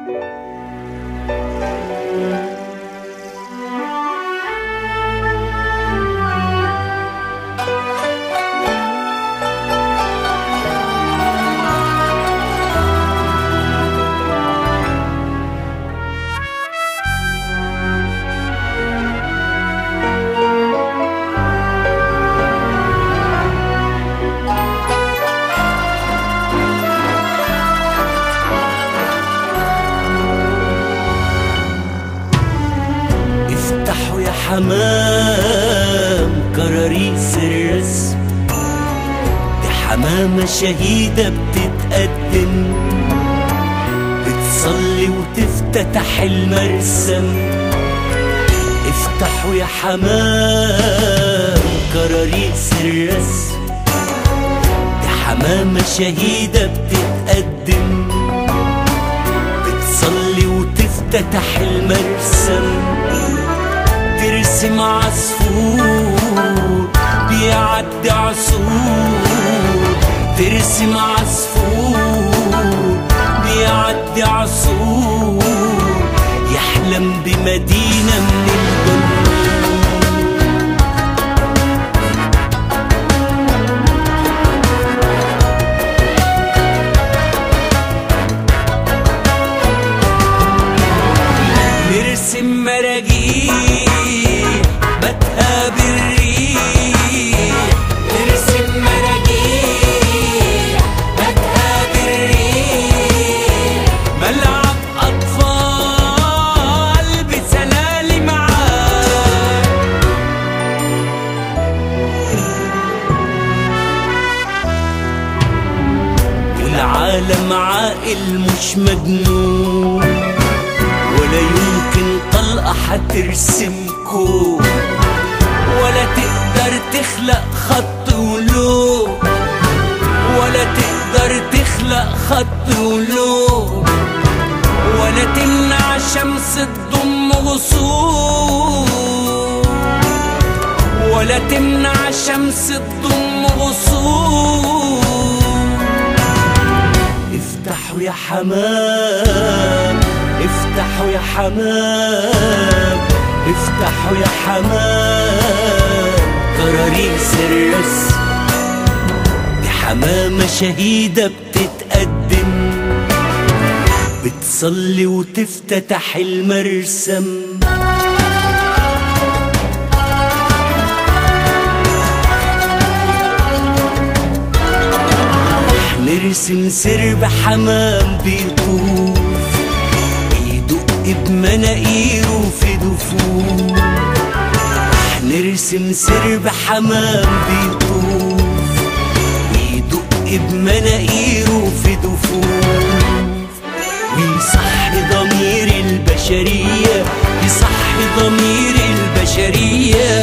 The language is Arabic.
افتحوا يا حمام كراريس الرسم، دي حمامة شهيدة بتتقدم، بتصلي وتفتتح المرسم. افتحوا يا حمام كراريس الرسم، دي حمامة شهيدة بتتقدم، بتصلي وتفتتح المرسم. ترسم عصفور بيعدي عصور، ترسم عصفور بيعدي عصور، يحلم بمدينة من الجنة. نرسم مراجيح بتها بالريح، نرسم مراجيح بتها بالريح، ملعب أطفال بسلالم عاد. والعالم عاقل مش مجنون، ولا يمكن طلقة حترسم كون، ولا تقدر تخلق خط ولون، ولا تقدر تخلق خط ولون، ولا تمنع شمس تضم غصون، ولا تمنع شمس تضم غصون. افتحوا يا حمام، افتحوا يا حمام، افتحوا يا حمام كراريس الرسم، دي حمامة شهيدة بتتقدم، بتصلي وتفتتح المرسم. نرسم سرب حمام بيطوف، يدق بمناقيره في دفوف. نرسم سرب حمام بيطوف، يدق بمناقيره في دفوف، ويصحي ضمير البشرية، يصحي ضمير البشرية.